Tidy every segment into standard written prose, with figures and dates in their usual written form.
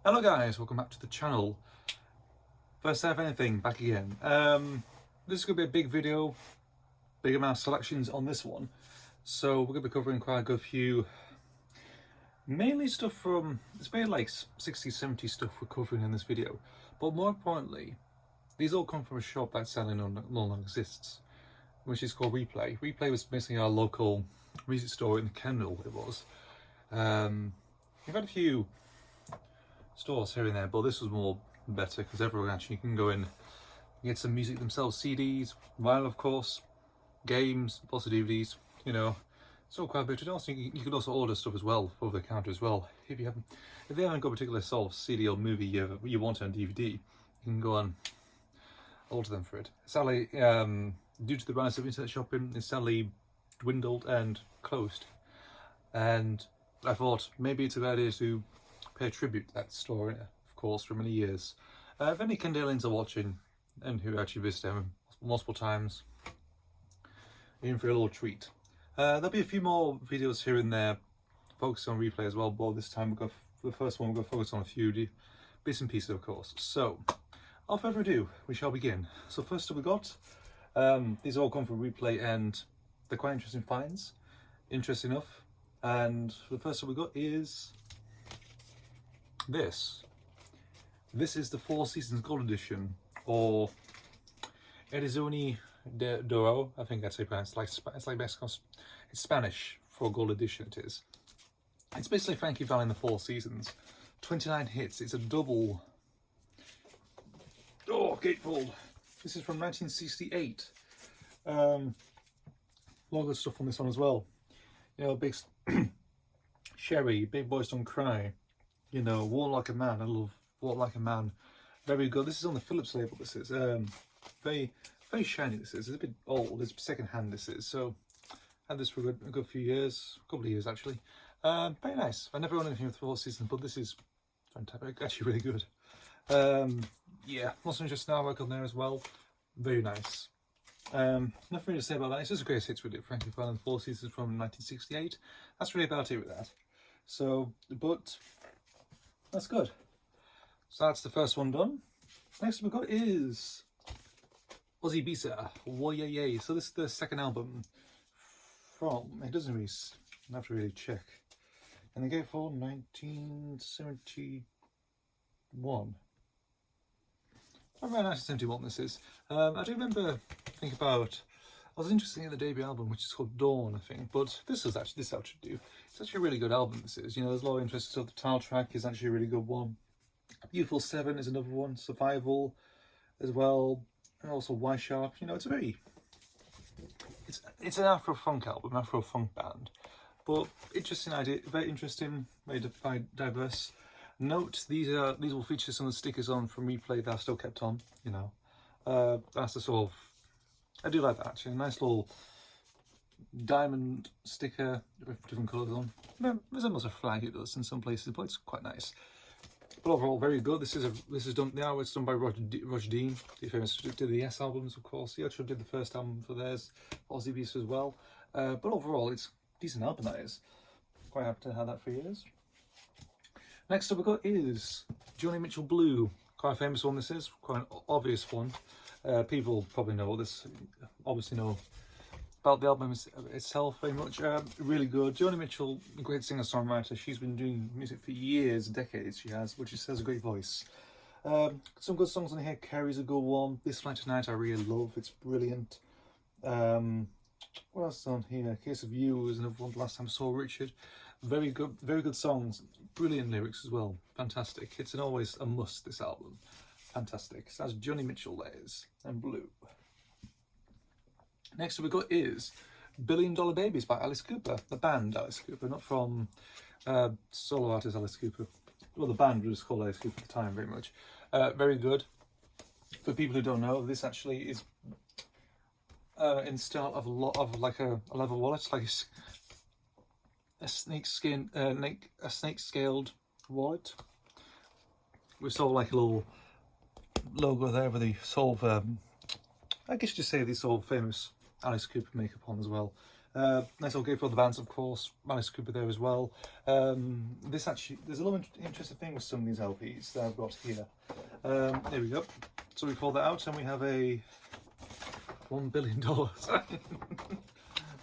Hello guys, welcome back to the channel. First time anything, back again. This is going to be a big video, big amount of selections on this one. So we're going to be covering quite a good few, mainly stuff from, it's mainly like 60, 70 stuff we're covering in this video. But more importantly, these all come from a shop that sadly no longer exists, which is called Replay. Replay was basically our local music store in Kendal, it was. We've had a few stores here and there, but this was more better because everyone actually can go in, get some music themselves, CDs, vinyl of course, games, lots of DVDs, you know, it's all quite a bit. And also you can also order stuff as well over the counter as well. If they haven't got a particular sort of CD or movie you want on DVD, you can go and order them for it. Sadly, due to the rise of internet shopping, it's sadly dwindled and closed. And I thought maybe it's a good idea to pay tribute to that store, of course, for many years. If any Kendalians are watching and who actually visit them multiple times, you're in for a little treat. There'll be a few more videos here and there focusing on Replay as well, but this time we've got, for the first one, we're going to focus on a few bits and pieces, of course. So, without further ado, we shall begin. So first up we got, these all come from Replay and they're quite interesting finds, interesting enough. And the first one we got is this. This is the Four Seasons Gold Edition, or Edizioni d'Oro, I think that's how you pronounce it. It's like Mexico, it's Spanish for Gold Edition it is. It's basically Frankie Valli in the Four Seasons. 29 hits, it's a double. Oh, gatefold. This is from 1968. A lot of good stuff on this one as well. You know, big Sherry, Big Boys Don't Cry. You know, Walk Like a Man. I love Walk Like a Man. Very good. This is on the Philips label. This is very shiny. This is. It's a bit old. It's second hand. This is. So I had this for a good few years, a couple of years actually. Very nice. I never owned anything with Four Seasons, but this is fantastic. Actually, really good. Yeah, lots of interesting artwork on there as well. Very nice. Nothing really to say about that. It's just a great hits with it. Frankie Valli and Four Seasons from 1968. That's really about it with that. So, but that's good. So that's the first one done. Next we've got is Ozzy Bisa, Whoa Yeah Yeah. So this is the second album from, it doesn't really, I have to really check. And they gave for 1971. Around 1971 this is. I do remember thinking about, I was interested in the debut album, which is called Dawn, I think, but this actually do. It's actually a really good album, this is. You know, there's a lot of interest. So the title track is actually a really good one. Beautiful 7 is another one. Survival as well. And also Y Sharp. You know, it's a very, it's an Afro-funk album, Afro-funk band. But interesting idea, very interesting, very diverse. Note, these will feature some of the stickers on from Replay that are still kept on, you know. That's the sort of, I do like that actually, a nice little diamond sticker with different colours on. There's almost a flag it does in some places, but it's quite nice. But overall, very good. This is done, the artwork's done by Roger Dean, the famous did the Yes albums, of course. He actually did the first album for theirs, Ozzy Bisa as well. But overall, it's a decent album, that is. Quite happy to have that for years. Next up we got is Joni Mitchell Blue. Quite a famous one this is, quite an obvious one. People probably know this, obviously know about the album itself very much. Really good. Joni Mitchell, a great singer-songwriter. She's been doing music for years, decades she has, which she has a great voice. Some good songs on here. Carrie's a good one. This Flight Tonight I really love, it's brilliant. What else is on here? Case of You is another one. Last Time I Saw Richard. Very good songs, brilliant lyrics as well, fantastic. It's always a must, this album, fantastic. So that's Joni Mitchell, that is, and Blue. Next up we got is Billion Dollar Babies by Alice Cooper, the band Alice Cooper, not from solo artist Alice Cooper. Well, the band was called Alice Cooper at the time, very much. Very good. For people who don't know, this actually is in style of like a leather wallet, like a snake scaled wallet with sort of like a little logo there with the sort of I guess you could say the sort of famous Alice Cooper makeup on as well. Nice little gift for the bands, of course. Alice Cooper there as well. This actually, there's a little interesting thing with some of these LPs that I've got here. There we go. So we pull that out and we have a $1 billion.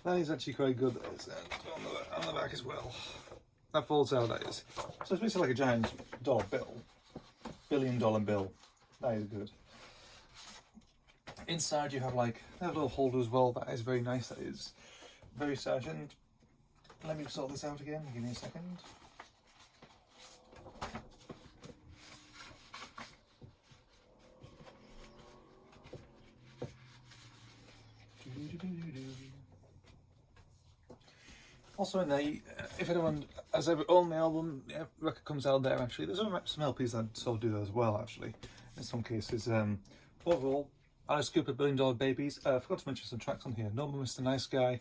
That is actually quite good. And on the back as well. That folds out, that is. So it's basically like a giant dollar bill. $1 billion bill. That is good. Inside you have like a little holder as well. That is very nice. That is very stylish. And let me sort this out again. Give me a second. Also in there, if anyone has ever owned the album, record comes out there actually. There's some LPs that sort of do that as well actually, in some cases. Overall, Alice Cooper, $1 Billion Babies. I forgot to mention some tracks on here. Normal Mr. Nice Guy.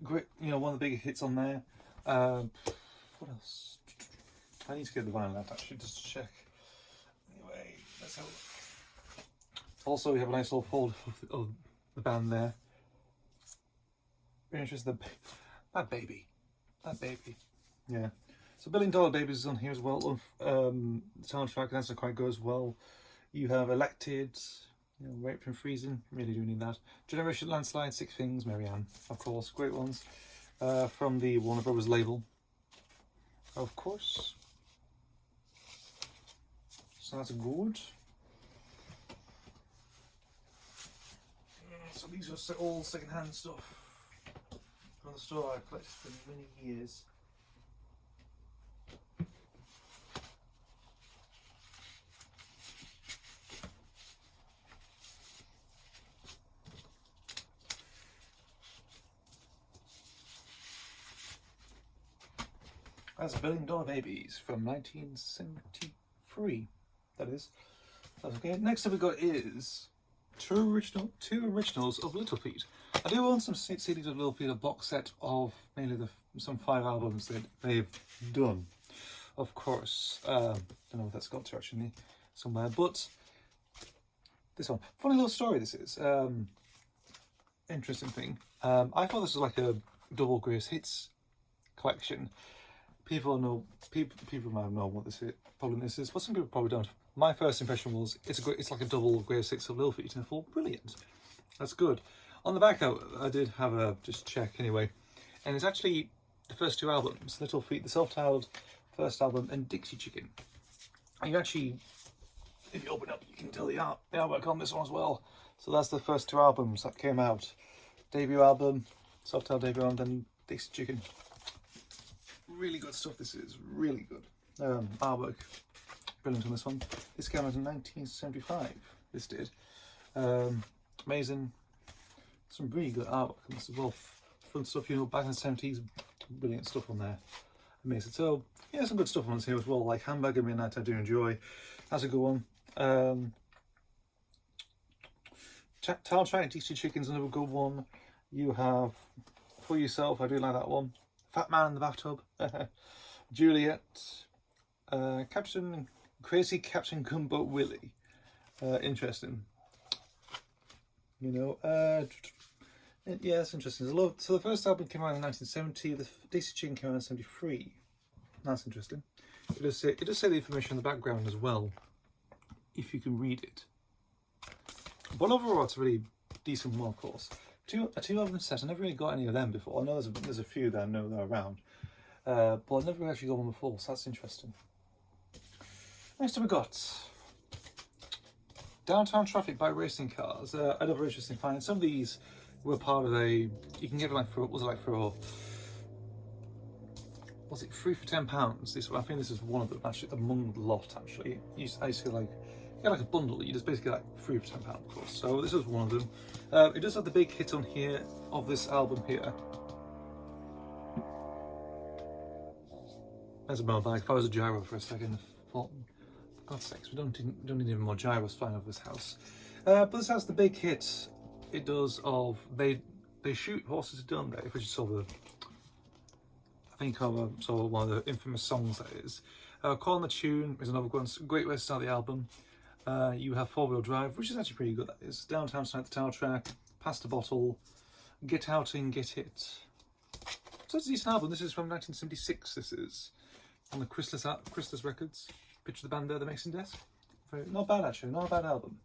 Great, you know, one of the bigger hits on there. What else? I need to get the vinyl out actually, just to check. Anyway, let's have a look. Also, we have a nice little fold of the band there. Very interesting. That baby. Yeah. So $1 Billion Babies is on here as well. The title track, that's quite good as well. You have Elected, you know, Rape from Freezing, really do need that. Generation Landslide, Six Things, Marianne, of course, great ones. From the Warner Brothers label, of course. So that's good. So these are all second-hand stuff from the store I've collected for many years. That's $1 Billion Babies from 1973. That is. That's okay. Next up we got is two originals of Little Feat. I do own some CDs of Little Feat, a box set of mainly some 5 albums that they've done. Of course, don't know if that's got to actually somewhere, but this one, funny little story. This is interesting thing. I thought this was like a double greatest hits collection. People might know what this problem this is, but some people probably don't. My first impression was it's like a double greatest hits of Little Feat, and I thought brilliant, that's good. On the back, I did have a just check anyway, and it's actually the first 2 albums: Little Feat, the self-titled first album, and Dixie Chicken. And you actually, if you open up, you can tell the artwork on this one as well. So that's the first 2 albums that came out: debut album, self-titled debut album, then Dixie Chicken. Really good stuff. This is really good artwork. Brilliant on this one. This came out in 1975. This did. Amazing. Some really good artwork on this as well. Fun stuff, you know, back in the 70s. Brilliant stuff on there. Amazing. So yeah, some good stuff on this here as well. Like Hamburger Midnight, I do enjoy. That's a good one. Title track, Dixie Chicken's another good one. You have For Yourself. I do like that one. Fat Man in the Bathtub, Juliet, Crazy Captain Gumbo Willie, interesting, you know, yeah, it's interesting. So the first album came out in 1970, the Dixie Chicken came out in 1973, that's interesting. It does say the information in the background as well, if you can read it, but overall it's a really decent one, of course. A 2 album set. I never really got any of them before. I know there's a few that I know that are around, but I've never actually got one before, so that's interesting. Next up we got Downtown Traffic by Racing Cars. Another interesting find. Some of these were part of a. You can get them like for was it free for £10? I think this is one of them actually among the lot actually. I used to like. Yeah, like a bundle, you just basically like free for £10, of course. So this is one of them. It does have the big hit on here of this album here. There's a motorbike. If I was a gyro for a second, I thought, for God's sakes, we don't need any more gyros flying over this house. But this has the big hit. It does of they shoot horses to done there, which is sort of one of the infamous songs that is. Call on the Tune is another one. Great way to start the album. You have 4-wheel drive, which is actually pretty good. That is Downtown Tonight, the title track, Past the Bottle, Get Out and Get It. So it's a decent album. This is from 1976. This is on the Chrysalis Records. Picture the band there, the mixing desk. Not bad actually, not a bad album.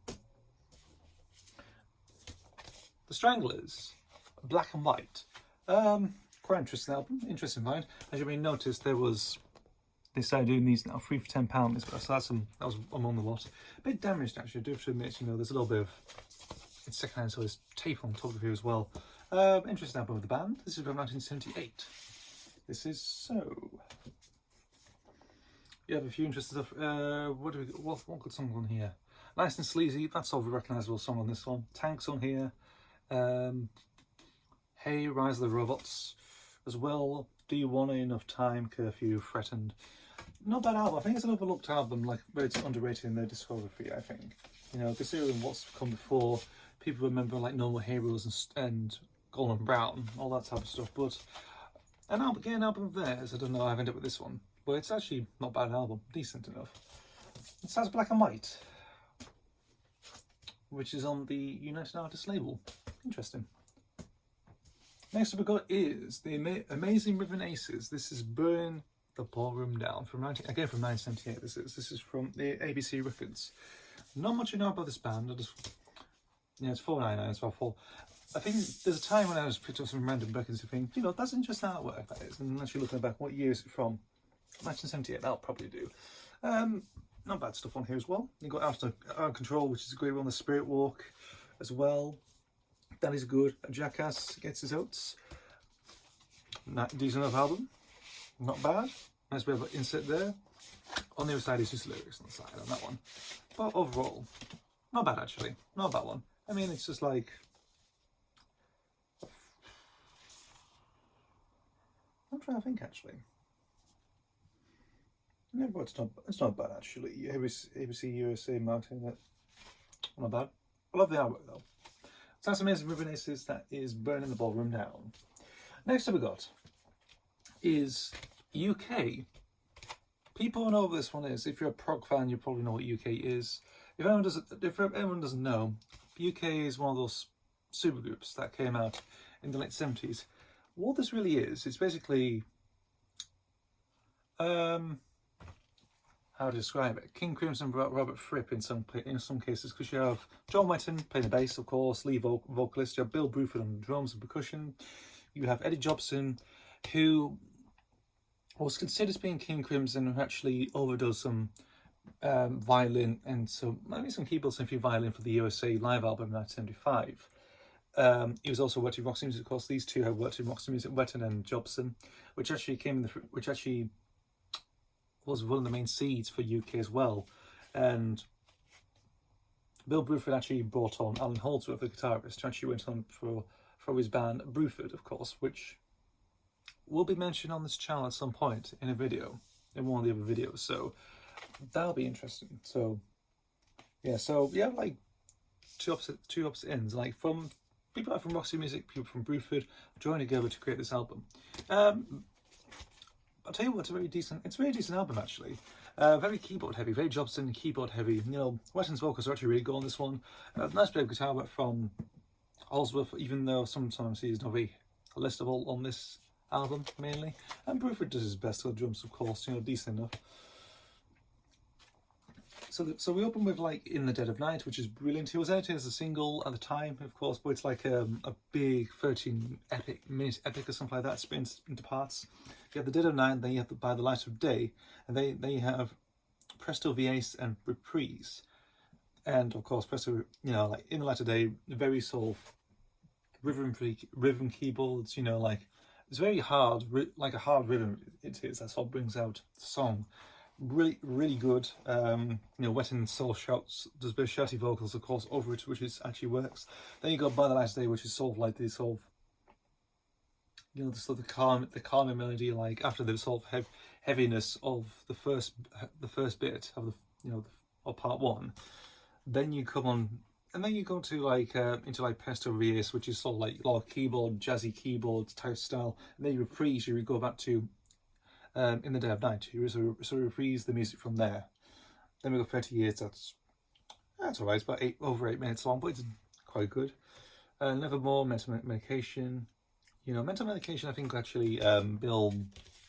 The Stranglers, Black and White. Quite interesting album, interesting find. As you may notice, they started doing these now, 3 for £10. So that was among the lot. A bit damaged actually, I do have to admit, there's a little bit of, it's secondhand, so there's tape on top of here as well. Interesting album of the band. This is from 1978. This is So. You have a few interesting stuff. What good songs on here? Nice and Sleazy, that's all the recognisable song on this one. Tanks on here. Hey, Rise of the Robots as well. Do You Want Enough Time, Curfew, Threatened. Not bad album. I think it's an overlooked album, like very underrated in their discography, I think. Considering what's come before, people remember like Normal Heroes and Golden Brown, all that type of stuff. But an album of theirs, I don't know, I've ended up with this one. But it's actually not a bad album, decent enough. It sounds Black and White, which is on the United Artists label. Interesting. Next up we got is the Amazing Rhythm Aces. This is Burn the Ballroom Down from 1978. This is from the ABC Records. Not much you know about this band. It's $4.99 as well. I think there's a time when I was picked up some random records and think, that's interesting artwork that is. And actually looking back, what year is it from? 1978. That'll probably do. Not bad stuff on here as well. You've got Out of Control, which is a great one. The Spirit Walk as well. That is good. Jackass Gets His Oats. Decent enough album. Not bad. Nice bit of insert there. On the other side is just lyrics on the side on that one. But overall, not bad actually. Not a bad one. I mean, it's just like... I'm trying to think actually. No, but it's not bad actually. ABC USA marketing that. Not bad. I love the artwork though. So that's Amazing Rhythm Aces. That is Burning the Ballroom Down. Next up we got is UK. People know what this one is. If you're a prog fan, you probably know what UK is. If anyone doesn't know, UK is one of those supergroups that came out in the late 70s. What this really is, it's basically how to describe it? King Crimson, Robert Fripp in some cases, because you have John Wetton playing the bass, of course, lead vocalist. You have Bill Bruford on the drums and percussion. You have Eddie Jobson, who was considered as being King Crimson, who actually overdosed some violin and maybe some keyboards and a few violin for the USA live album in 1975. He was also working in Roxy Music, of course. These two have worked in Roxy Music, Wetton and Jobson, which actually was one of the main seeds for UK as well. And Bill Bruford actually brought on Alan Holdsworth, the guitarist, who actually went on for his band Bruford, of course, which will be mentioned on this channel at some point in a video, in one of the other videos. So that'll be interesting. So we have like two opposite ends, like from people from Roxy Music, people from Bruford joined together to create this album. I'll tell you what, it's a very decent album actually. Very keyboard heavy, very Jobson keyboard heavy. Wetton's vocals are actually really good on this one. Nice bit of guitar work from Holdsworth, even though sometimes he's not very listable on this album mainly. And Bruford does his best with drums, of course, decent enough. So we open with like In the Dead of Night, which is brilliant. It was out as a single at the time, of course, but it's like a big 13-minute epic or something like that, split into parts. You have The Dead of Night, then you have By the Light of Day, and then you have Presto Viace and Reprise. And of course, Presto, like In the Light of Day, very sort of rhythm keyboards, like it's very hard, like a hard rhythm it is. That's what brings out the song. Really, really good. Wetton sort of does a bit of shouty vocals, of course, over it, which actually works. Then you got By the Light of Day, which is sort of like this sort of, the calming melody, like after the sort of heaviness of the first bit of of part one. Then you come on, and then you go to like into like Presto Viace, which is sort of like a lot of keyboard, jazzy keyboard type style. And then you reprise, you go back to In the Dead of Night. You sort of reprise the music from there. Then we got 30 Years. That's alright. It's about over 8 minutes long, but it's quite good. Nevermore, Mental Medication. You know, Mental Medication, I think actually Bill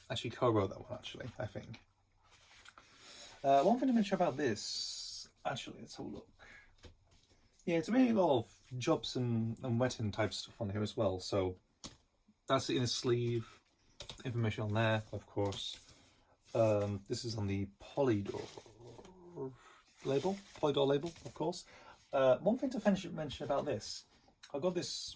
actually co-wrote that one, actually, I think. One thing to mention about this, actually, let's have a look. Yeah, it's really a lot of jobs and wetting type stuff on here as well. So that's it in a sleeve. Information on there, of course. This is on the Polydor label, of course. One thing to mention about this, I got this,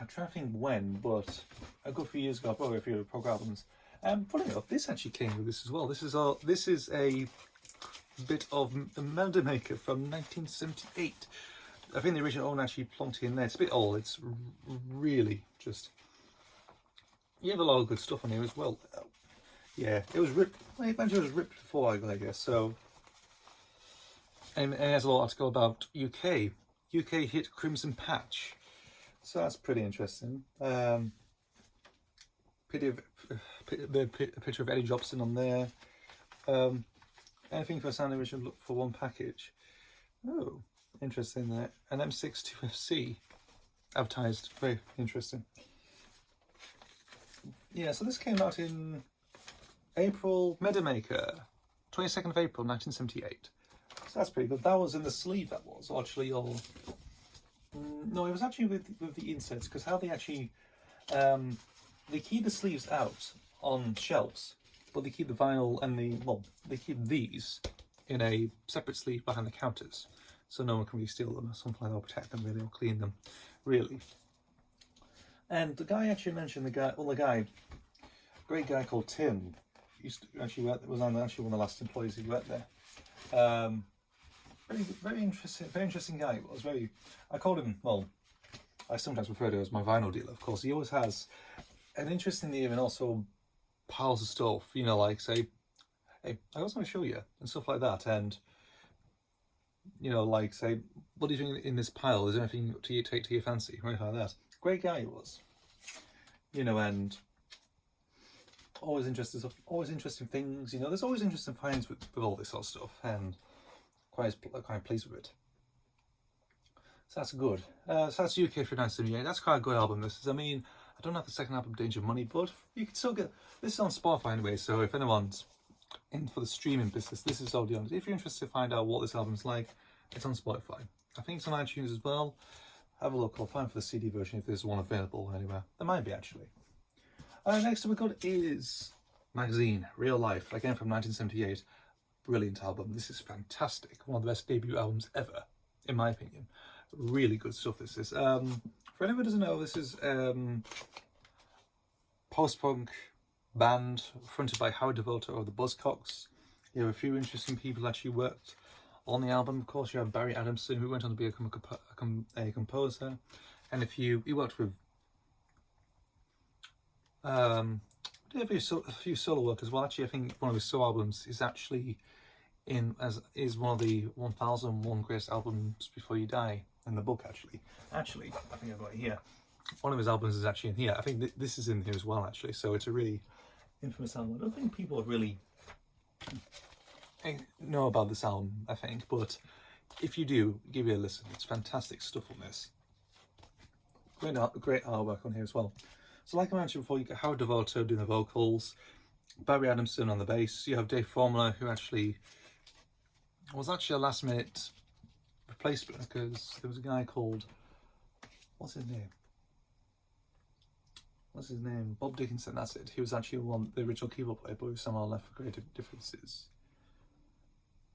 I'm trying to think when, but a good few years ago, probably a few prog albums. Funny enough, this actually came with this as well. This is a bit of the Melody Maker from 1978. I think the original owner actually plonked it in there. It's a bit old. It's really just... You have a lot of good stuff on here as well. Yeah, it was ripped. I imagine it was ripped before, I guess. So, and it has a little article about UK hit Crimson Patch. So that's pretty interesting. A picture of Eddie Jobson on there. Anything for a sound original, look for one package. Oh, interesting there. An M6 2FC advertised. Very interesting. Yeah, so this came out in April. Melody Maker, 22nd of April 1978. So that's pretty good. That was in the sleeve, that was actually all. No, it was actually with the inserts, because how they actually they keep the sleeves out on shelves, but they keep the vinyl and they keep these in a separate sleeve behind the counters, so no one can really steal them or something like that, or protect them really, or clean them, really. And the guy actually mentioned great guy called Tim, used to actually work, was actually one of the last employees who worked there. Very interesting guy. It was very. I called him. Well, I sometimes refer to him as my vinyl dealer. Of course, he always has an interesting ear and also piles of stuff. You know, like say, hey, I also want to show you and stuff like that. And you know, like say, what are you doing in this pile? Is there anything to take to your fancy or anything like that? Great guy he was. You know, and always interesting things. You know, there's always interesting finds with all this sort of stuff, and quite pleased with it. So that's good. So that's UK for 1978. That's quite a good album. This is. I mean, I don't have the second album, Danger Money, but you can still get this is on Spotify anyway. So if anyone's in for the streaming business, this is already on. If you're interested to find out what this album's like, it's on Spotify. I think it's on iTunes as well. Have a look. I'll find for the CD version if there's one available anywhere. There might be actually. Next up we got is Magazine, Real Life, again from 1978. Brilliant album. This is fantastic. One of the best debut albums ever, in my opinion. Really good stuff this is. For anyone who doesn't know, this is post-punk band fronted by Howard Devoto of the Buzzcocks. You have a few interesting people actually worked on the album. Of course, you have Barry Adamson, who went on to become a composer, and he worked with did a few solo work as well. Actually, I think one of his solo albums is actually is one of the 1001 greatest albums before you die in the book. Actually, I think I've got it here. One of his albums is actually in here. I think this is in here as well. Actually, so it's a really infamous album. I don't think people really know about this album, I think, but if you do, give it a listen. It's fantastic stuff on this. Great artwork on here as well. So like I mentioned before, you got Howard Devoto doing the vocals, Barry Adamson on the bass. You have Dave Formula, who actually was actually a last minute replacement, because there was a guy called, what's his name? Bob Dickinson, that's it. He was actually the original keyboard player, but he was somehow left for creative differences.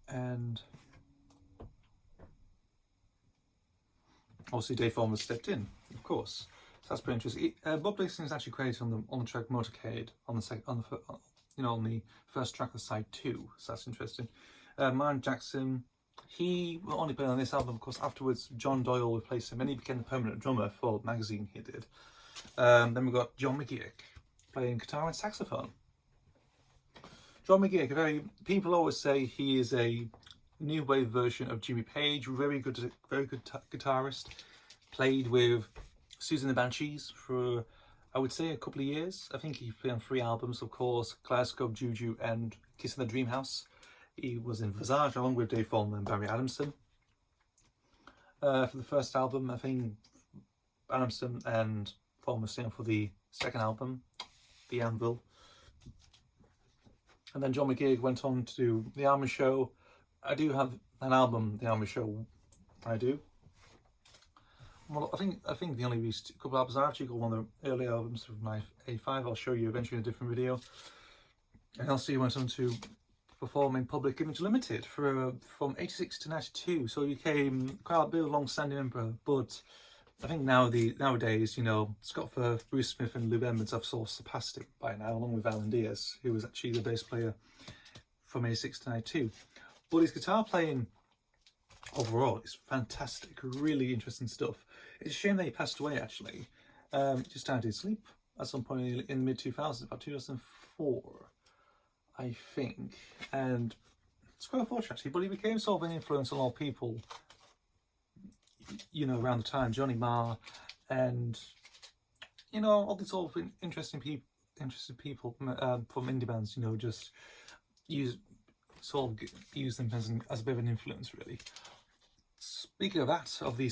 And obviously Dave Formula stepped in, of course. So that's pretty interesting. Bob Dickinson is actually credited on the track Motorcade on the first track of side 2. So that's interesting. Myron Jackson, he will only play on this album, of course. Afterwards, John Doyle replaced him, and he became the permanent drummer for Magazine. He did. Then we got John McGeoch playing guitar and saxophone. John McGeoch, people always say he is a new wave version of Jimmy Page. Very good guitarist. Played with Susan the Banshees for, I would say, a couple of years. I think he played on 3 albums, of course: Kaleidoscope, Juju, and Kiss in the Dream House. He was in Visage along with Dave Formula and Barry Adamson. For the first album, I think Adamson and Paul Mustaine for the second album, The Anvil. And then John McGeagh went on to do The Army Show. I do have an album, The Army Show. I do. Well, I think the only released couple of albums I actually got one of the early albums from my A5. I'll show you eventually in a different video. And also he went on to perform in Public Image Limited for from 86 to 92. So he became quite a bit of a long-standing member. But I think nowadays, you know, Scott Firth, Bruce Smith and Lou Edmonds have sort of surpassed him by now, along with Alan Diaz, who was actually the bass player from 86 to 92. But his guitar playing overall is fantastic, really interesting stuff. It's a shame that he passed away actually. Just died his sleep at some point in the mid-2000s, about 2004, I think. And it's quite unfortunate actually, but he became sort of an influence on a lot of people, you know, around the time. Johnny Marr and, you know, all these sort of interesting people from indie bands, you know, just use them as a bit of an influence, really. Speaking of that, of the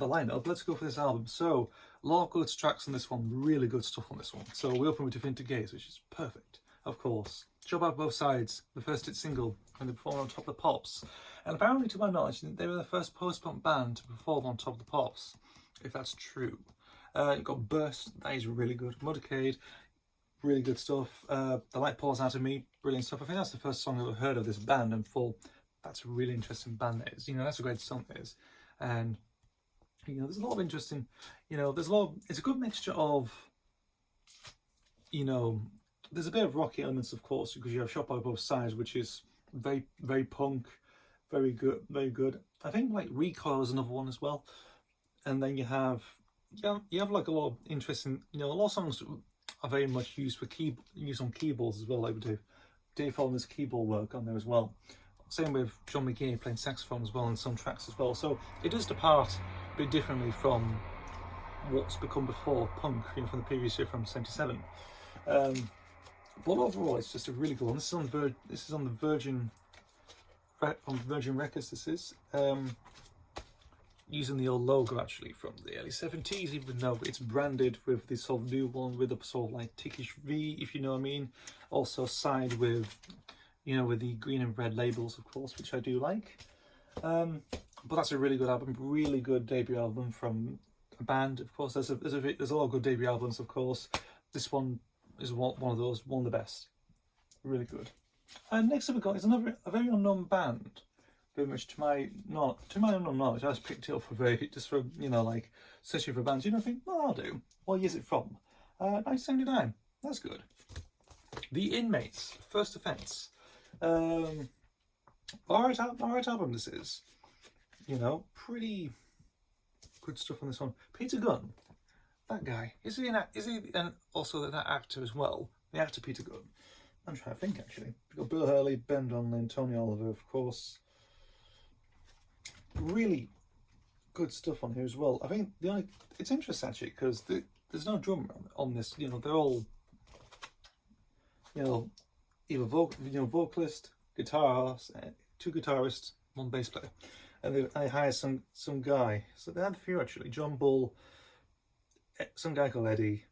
lineup, let's go for this album. So, a lot of good tracks on this one, really good stuff on this one. So we open with Definted Gaze, which is perfect, of course. Job Out Both Sides, the first hit single, and they performed on Top of the Pops. And apparently, to my knowledge, they were the first post-punk band to perform on Top of the Pops, if that's true. You've got Burst, that is really good. Motorcade, really good stuff. The Light Pours Out of Me, brilliant stuff. I think that's the first song I've ever heard of this band, and that's a really interesting band that is. You know, that's a great song that is. And, you know, there's a lot of interesting, you know, it's a good mixture of, you know, there's a bit of rocky elements, of course, because you have Shot by Both Sides, which is very, very punk, very good, very good. I think, like, Recoil is another one as well. And then you have like a lot of interesting, you know, a lot of songs are very much used on keyboards as well, like Dave Holland's keyboard work on there as well. Same with John McGeagh playing saxophone as well on some tracks as well. So it does depart a bit differently from what's become before punk, you know, from the previous year, from '77. But overall, it's just a really good one. This is on the Virgin Records. This is using the old logo actually from the early '70s, even though it's branded with this sort of new one with a sort of like tickish V, if you know what I mean. Also side with, you know, with the green and red labels, of course, which I do like. But that's a really good album, really good debut album from a band. Of course, there's a lot of good debut albums, of course. This one is one of those, one of the best. Really good. And next up we got is a very unknown band. Very much to my unknown knowledge, I just picked it up for you know, like searching for bands. You know, I think, well, I'll do. What year is it from? 1979. That's good. The Inmates, First Offence. Alright album this is. You know, pretty good stuff on this one. Peter Gunn, that guy, is he and also that actor as well? The actor Peter Gunn. I'm trying to think actually. We've got Bill Hurley, Ben Donnelly, Tony Oliver, of course. Really good stuff on here as well. I think it's interesting actually because there's no drummer on this. You know, they're all, you know, either vocalist, guitarist, two guitarists, one bass player, and they hired some guy. So they had a few actually. John Bull, some guy called Eddie.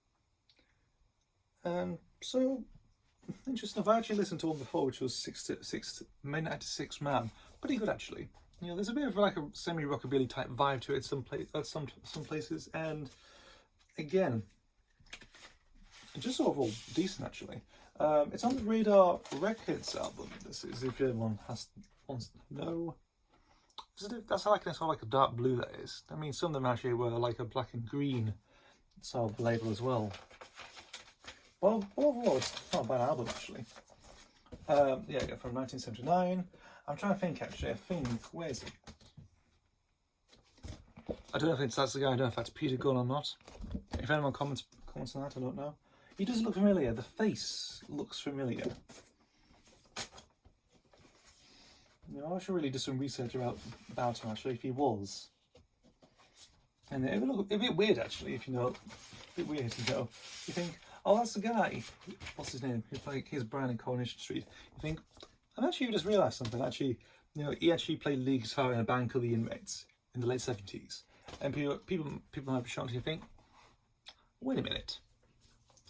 So interesting. I've actually listened to one before, which was Main 96 Man. Pretty good actually. You know, there's a bit of like a semi-rockabilly type vibe to it some places, and again, just overall decent actually. It's on the Radar Records album. This is, if anyone wants to know. That's like a dark blue, that is. I mean, some of them actually were like a black and green sort of label as well. Well, overall, it's not a bad album actually. Yeah, from 1979. I'm trying to think actually. Where is it? I don't know if that's the guy. I don't know if that's Peter Gunn or not. If anyone comments on that, I don't know. He does look familiar. The face looks familiar. You know, I should really do some research about him actually, if he was. And it would look a bit weird actually, if you know. A bit weird, you know. You think, oh, that's the guy. What's his name? He's Brian in Coronation Street. You think, and actually you just realised something. Actually, you know, he actually played lead guitar in a band called The Inmates in the late '70s. And people might be shocked to think, wait a minute.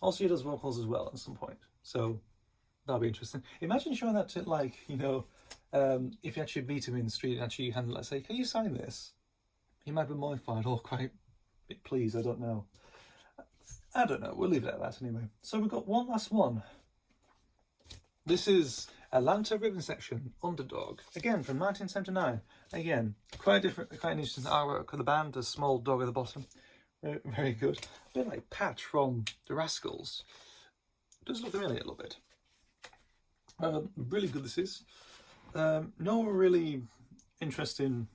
Also, he does vocals as well at some point. So that'll be interesting. Imagine showing that to, like, you know, if you actually meet him in the street and actually hand, let's say, can you sign this? He might be mortified or quite pleased, I don't know. I don't know, we'll leave it at that anyway. So we've got one last one. This is Atlanta Ribbon Section, Underdog. Again, from 1979. Again, quite different, quite an interesting artwork of the band, a small dog at the bottom. Very, very good. A bit like Patch from The Rascals. Does look familiar a little bit. Really good this is. No really interesting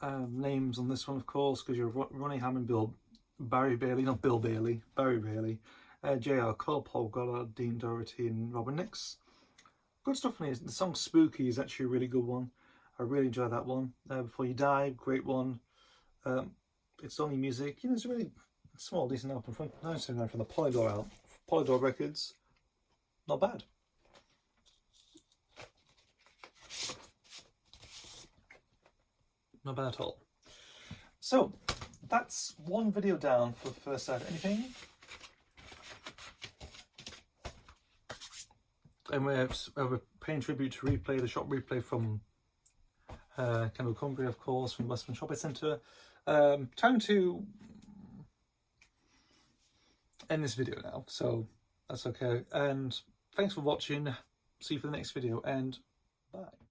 names on this one, of course, because you're Ronnie Hammond, Barry Bailey, J.R. Cole, Paul Goddard, Dean Doherty and Robin Nix. Good stuff in here. The song Spooky is actually a really good one. I really enjoy that one. Before You Die, great one. It's Only Music. You know, it's a really small, decent album from 1979 from the Polydor Records. Not bad. Not bad at all. So, that's one video down for the first side. Anything? And we're paying tribute to Replay, the shop Replay from Kendall Cumbria, of course, from Western Shopping Centre. Time to end this video now, so that's okay. And thanks for watching. See you for the next video, and bye.